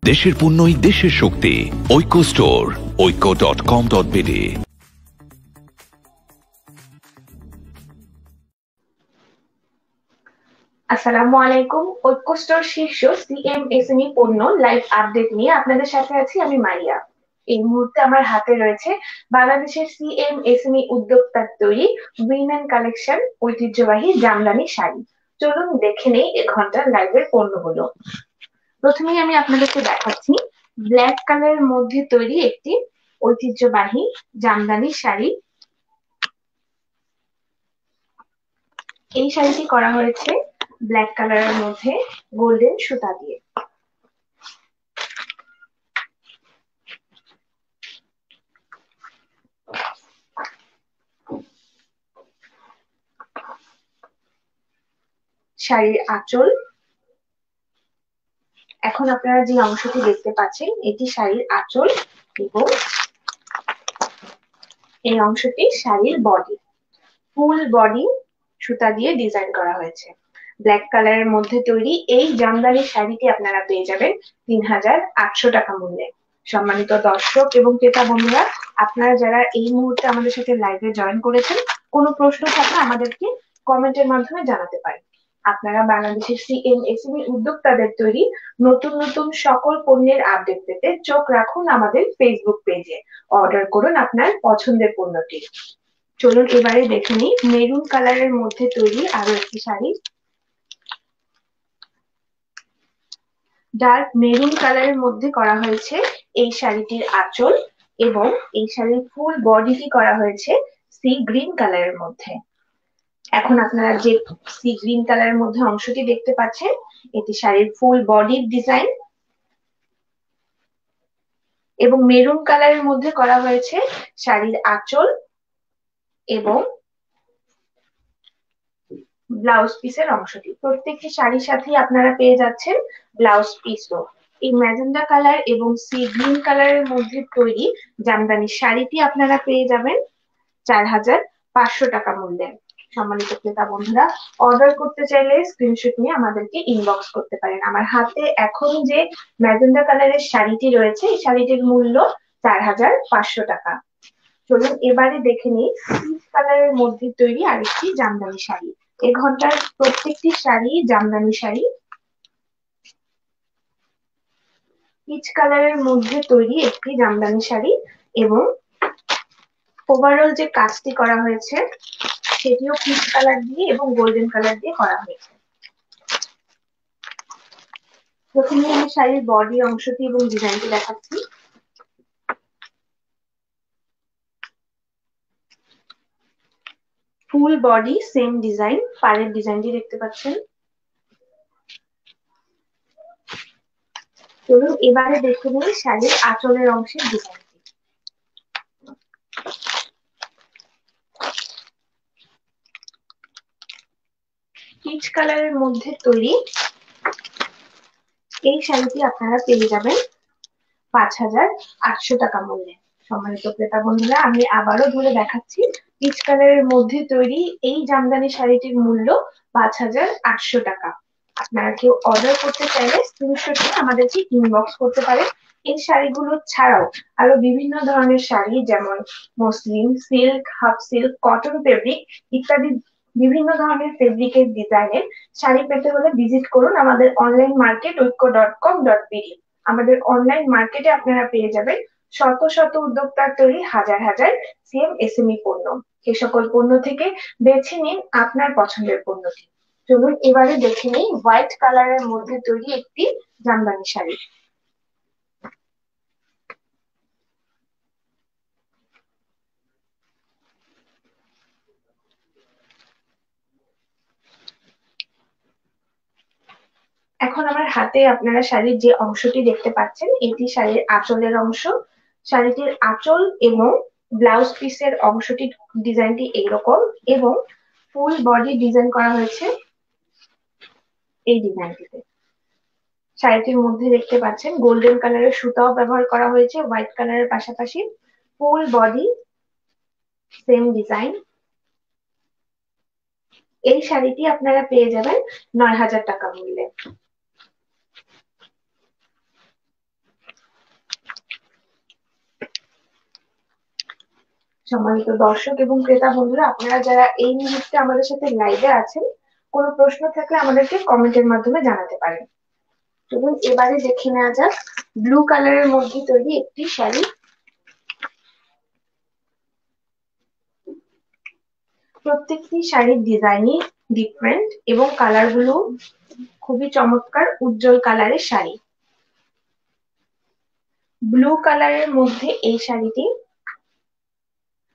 দেশের পণ্যই দেশের শক্তি। ঐক্য স্টোর, oikko.com.bd। আসসালামু আলাইকুম। ঐক্য স্টোর শীর্ষ সিএমএসএমই পণ্য লাইভ আপডেট নিয়ে আপনাদের সাথে আছি আমি মারিয়া। এই মুহূর্তে আমার হাতে রয়েছে বাংলাদেশের সিএমএসএমই উদ্যোক্তার তৈরি উইমেন কালেকশন ঐতিহ্যবাহী জামদানি শাড়ি। চলুন দেখে নেই এ ঘন্টার লাইভের পণ্যগুলো। প্রথমেই আমি আপনাদেরকে দেখাচ্ছি ব্ল্যাক কালারের মধ্যে তৈরি একটি ঐতিহ্যবাহী জামদানি শাড়ি। এই শাড়িটি করা হয়েছে ব্ল্যাক কালারের মধ্যে গোল্ডেন সুতা দিয়ে। শাড়ির আঁচল, এখন আপনারা যে অংশটি দেখতে পাচ্ছেন এটি শাড়ির আঁচল এবং এই অংশটি শাড়ির বডি। ফুল বডি সুতা দিয়ে ডিজাইন করা হয়েছে। ব্ল্যাক কালারের মধ্যে তৈরি এই জামদানি শাড়িটি আপনারা পেয়ে যাবেন ৩,৮০০ টাকা মূল্যে। সম্মানিত দর্শক এবং ক্রেতা বন্ধুরা, আপনারা যারা এই মুহূর্তে আমাদের সাথে লাইভে জয়েন করেছেন, কোনো প্রশ্ন থাকলে আমাদেরকে কমেন্টের মাধ্যমে জানাতে পারেন। আপনারা বাংলাদেশের সিএমএসএমই উদ্যোক্তাদের তৈরি নতুন নতুন সকল পণ্যের আপডেট পেতে চোখ রাখুন আমাদের ফেসবুক পেজে। অর্ডার করুন আপনার পছন্দের পণ্যটি। চলুন এবারে দেখে নিই মেরুন কালারের মধ্যে তৈরি আরো একটি শাড়ি। ডার্ক মেরুন কালারের মধ্যে করা হয়েছে এই শাড়িটির আঁচল এবং এই শাড়ির ফুল বডিটি করা হয়েছে সি গ্রিন কালারের মধ্যে। এখন আপনারা যে সি গ্রিন কালারের মধ্যে অংশটি দেখতে পাচ্ছেন এটি শাড়ির ফুল বডির ডিজাইন এবং মেরুন কালারের মধ্যে করা হয়েছে শাড়ির আঁচল এবং ব্লাউজ পিসের অংশটি। প্রত্যেকটি শাড়ির সাথেই আপনারা পেয়ে যাচ্ছেন ব্লাউজ পিসও। এই ম্যাজেন্ডা কালার এবং সি গ্রিন কালারের মধ্যে তৈরি জামদানি শাড়িটি আপনারা পেয়ে যাবেন 4,500 টাকা মূল্যে। সম্মানিত ক্রেতা বন্ধুরা, অর্ডার করতে চাইলে স্ক্রিনশট নিয়ে আমাদেরকে ইনবক্স করতে পারেন। আমার হাতে এখন যে ম্যাজেন্ডা কালারের শাড়িটি রয়েছে এই শাড়িটির মূল্য 4,500 টাকা। চলুন এবারে দেখে নিই পিচ কালারের মধ্যে তৈরি আরেকটি জামদানি শাড়ি। এ ঘন্টার প্রত্যেকটি শাড়ি জামদানি শাড়ি। পিচ কালারের মধ্যে তৈরি একটি জামদানি শাড়ি এবং ওভারঅল যে কাজটি করা হয়েছে সেটিও পিচ কালার দিয়ে এবং গোল্ডেন কালার দিয়ে করা হয়েছে। প্রথমে আমি শাড়ির বডি অংশটি এবং ডিজাইনটি দেখাচ্ছি। ফুল বডি সেম ডিজাইন, পাড়ের ডিজাইনটি দেখতে পাচ্ছেন। চলুন এবারে দেখে নিই শাড়ির আঁচলের অংশের ডিজাইনটি। পিচ কালারের মধ্যে তৈরি এই শাড়িটি আপনারা পেয়ে যাবেন 5,800 টাকা মূল্যে। সম্মানিত ক্রেতা বন্ধুরা, আমি আবারও ধরে দেখাচ্ছি পিচ কালারের মধ্যে তৈরি এই জামদানি শাড়িটির মূল্য 5,800 টাকা। আপনারা কেউ অর্ডার করতে চাইলে স্ক্রিনশট নিয়ে আমাদেরকে ইনবক্স করতে পারেন। এই শাড়িগুলো ছাড়াও আরো বিভিন্ন ধরনের শাড়ি যেমন muslin, silk, half silk, cotton fabric ইত্যাদি বিভিন্ন ধরনের ফেব্রিকের ডিজাইনের শাড়ি পেতে হলে ভিজিট করুন আমাদের অনলাইন মার্কেট oikko.com.bd। আমাদের অনলাইন মার্কেটে আপনারা পেয়ে যাবেন শত শত উদ্যোক্তার তৈরি হাজার হাজার সিএমএসএমই পণ্য। এ সকল পণ্য থেকে বেছে নিন আপনার পছন্দের পণ্যটি। চলুন এবারে দেখে নিই হোয়াইট কালারের মধ্যে তৈরি একটি জামদানি শাড়ি। এখন আমার হাতে আপনারা শাড়ির যে অংশটি দেখতে পাচ্ছেন এটি শাড়ির আঁচলের অংশ। শাড়িটির আঁচল এবং ব্লাউজ পিসের অংশটি ডিজাইনটি এইরকম এবং ফুল বডি ডিজাইন করা হয়েছে এই ডিজাইনটিতে। শাড়িটির মধ্যে দেখতে পাচ্ছেন গোল্ডেন কালারের সুতাও ব্যবহার করা হয়েছে হোয়াইট কালারের পাশাপাশি। Full body same design. এই শাড়িটি আপনারা পেয়ে যাবেন 9,000 টাকা মূল্যে। সম্মানিত দর্শক এবং ক্রেতা বন্ধুরা, আপনারা যারা এই মুহূর্তে আমাদের সাথে লাইভে আছেন, কোনো প্রশ্ন থাকলে আমাদেরকে কমেন্টের মাধ্যমে জানাতে পারেন। চলুন এবারে দেখে নেওয়া যাক ব্লু কালারের মধ্যে তৈরি একটি শাড়ি। প্রত্যেকটি শাড়ির ডিজাইনই ডিফারেন্ট এবং কালারগুলো খুবই চমৎকার, উজ্জ্বল কালারের শাড়ি। ব্লু কালারের মধ্যে এই শাড়িটি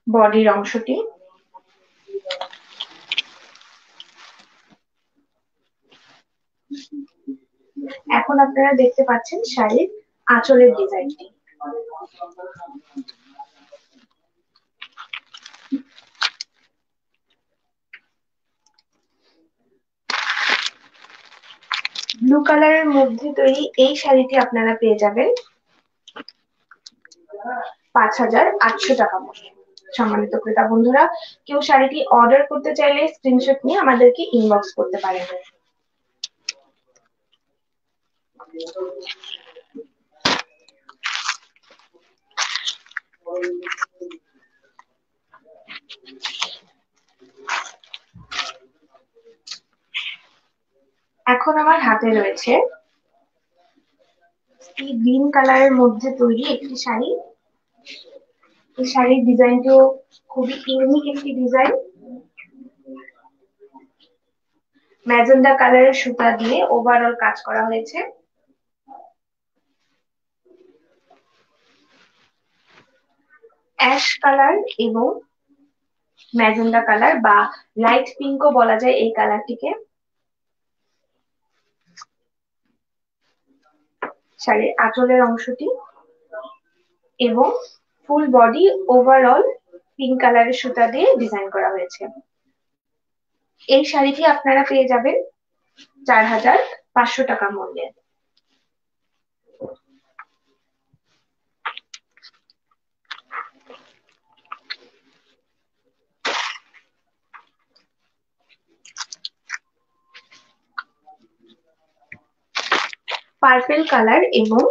বডির অংশটি, এখন আপনারা দেখতে পাচ্ছেন শাড়ির আঁচলের ডিজাইনটি। ব্লু কালারের মধ্যে তৈরি এই শাড়িটি আপনারা পেয়ে যাবেন 5,800 টাকা মূল্যে। সম্মানিত ক্রেতা বন্ধুরা, কেউ শাড়িটি অর্ডার করতে চাইলে স্ক্রিনশট নিয়ে আমাদেরকে ইনবক্স করতে পারেন। এখন আমার হাতে রয়েছে গ্রিন কালারের মধ্যে তৈরি একটি শাড়ি। এই শাড়ির ডিজাইনটিও খুবই ইউনিক একটি ডিজাইন। ম্যাজেন্ডা কালারের সুতা দিয়ে ওভারঅল কাজ করা হয়েছে। অ্যাশ কালার এবং ম্যাজেন্ডা কালার বা লাইট পিঙ্কও বলা যায় এই কালারটিকে। শাড়ির আঁচলের অংশটি এবং ফুল বডি ওভারঅল পিঙ্ক কালারের সুতা দিয়ে ডিজাইন করা হয়েছে। এই শাড়িটি আপনারা পেয়ে যাবেন 4,500 টাকা মূল্যে। পার্পেল কালার এবং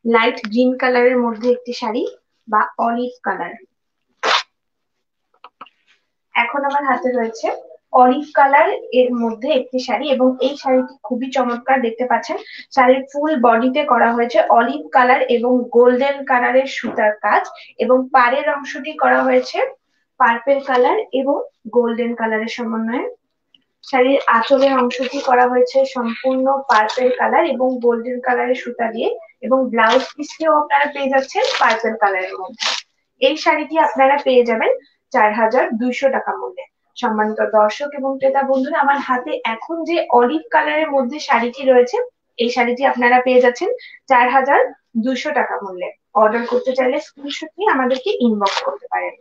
লাইট গ্রিন কালারের মধ্যে একটি শাড়ি বা অলিভ কালার। এখন আমার হাতে রয়েছে অলিভ কালার এর মধ্যে একটি শাড়ি এবং এই শাড়িটি খুবই চমৎকার। দেখতে পাচ্ছেন শাড়ির ফুল বডিতে করা হয়েছে অলিভ কালার এবং গোল্ডেন কালারের সুতার কাজ এবং পাড়ের অংশটি করা হয়েছে পার্পেল কালার এবং গোল্ডেন কালারের সমন্বয়ে। শাড়ির আঁচলের অংশটি করা হয়েছে সম্পূর্ণ পার্পেল কালার এবং গোল্ডেন কালারের সুতা দিয়ে এবং ব্লাউজ পিসটিও আপনারা পেয়ে যাচ্ছেন পার্পেল কালারের মধ্যে। এই শাড়িটি আপনারা পেয়ে যাবেন 4,200 টাকা মূল্যে। সম্মানিত দর্শক এবং ক্রেতা বন্ধুরা, আমার হাতে এখন যে অলিভ কালারের মধ্যে শাড়িটি রয়েছে, এই শাড়িটি আপনারা পেয়ে যাচ্ছেন 4,200 টাকা মূল্যে। অর্ডার করতে চাইলে স্ক্রিনশট নিয়ে আমাদেরকে ইনবক্স করতে পারেন।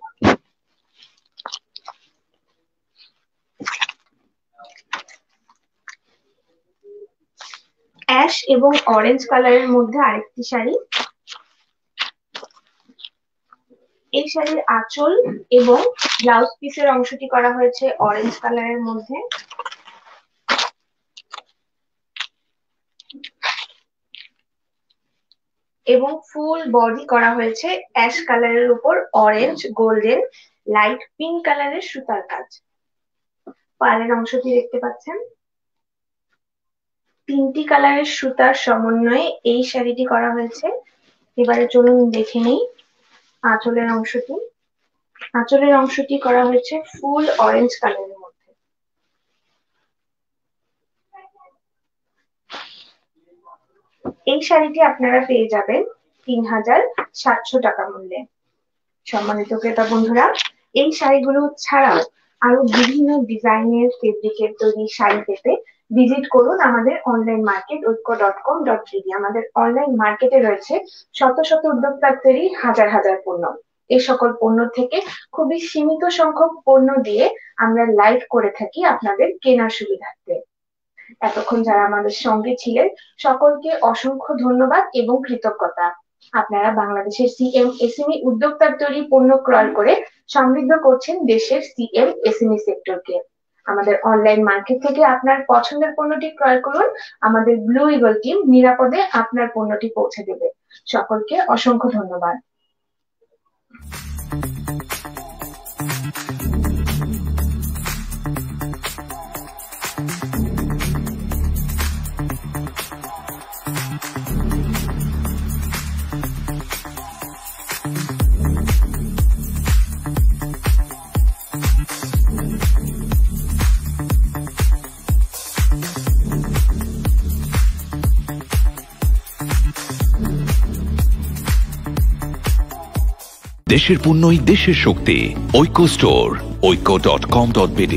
অ্যাশ এবং অরেঞ্জ কালারের মধ্যে আরেকটি শাড়ি। এই শাড়ির আঁচল এবং ব্লাউজ পিসের অংশটি করা হয়েছে অরেঞ্জ কালারের মধ্যে এবং ফুল বডি করা হয়েছে অ্যাশ কালারের উপর অরেঞ্জ, গোল্ডেন, লাইট পিঙ্ক কালারের সুতার কাজ। পাড়ের অংশটি দেখতে পাচ্ছেন। 3টি কালারের সুতার সমন্বয়ে এই শাড়িটি করা হয়েছে। এবারে চলুন দেখে নেই আঁচলের অংশটি। আঁচলের অংশটি করা হয়েছে ফুল অরেঞ্জ কালারের মধ্যে। এই শাড়িটি আপনারা পেয়ে যাবেন 3,700 টাকা মূল্যে। সম্মানিত ক্রেতা বন্ধুরা, এই শাড়িগুলো ছাড়াও আরো বিভিন্ন ডিজাইনের ফেব্রিকের তৈরি শাড়ি পেতে ভিজিট করুন আমাদের অনলাইন মার্কেট ঐক্য.com.bd। আমাদের অনলাইন মার্কেটে রয়েছে শত শত উদ্যোক্তার তৈরি হাজার হাজার পণ্য। এই সকল পণ্য থেকে খুবই সীমিত সংখ্যক পণ্য দিয়ে আমরা লাইভ করে থাকি আপনাদের কেনার সুবিধার্থে। এতক্ষণ যারা আমাদের সঙ্গে ছিলেন সকলকে অসংখ্য ধন্যবাদ এবং কৃতজ্ঞতা। আপনারা বাংলাদেশের সিএমএসএমই উদ্যোক্তার তৈরি পণ্য ক্রয় করে সমৃদ্ধ করছেন দেশের সিএমএসএমই সেক্টরকে। আমাদের অনলাইন মার্কেট থেকে আপনার পছন্দের পণ্যটি ক্রয় করুন। আমাদের ব্লু ইগল টিম নিরাপদে আপনার পণ্যটি পৌঁছে দেবে। সকলকে অসংখ্য ধন্যবাদ। দেশের পণ্যই দেশের শক্তি। ঐক্য স্টোর, ঐক্য.com.bd।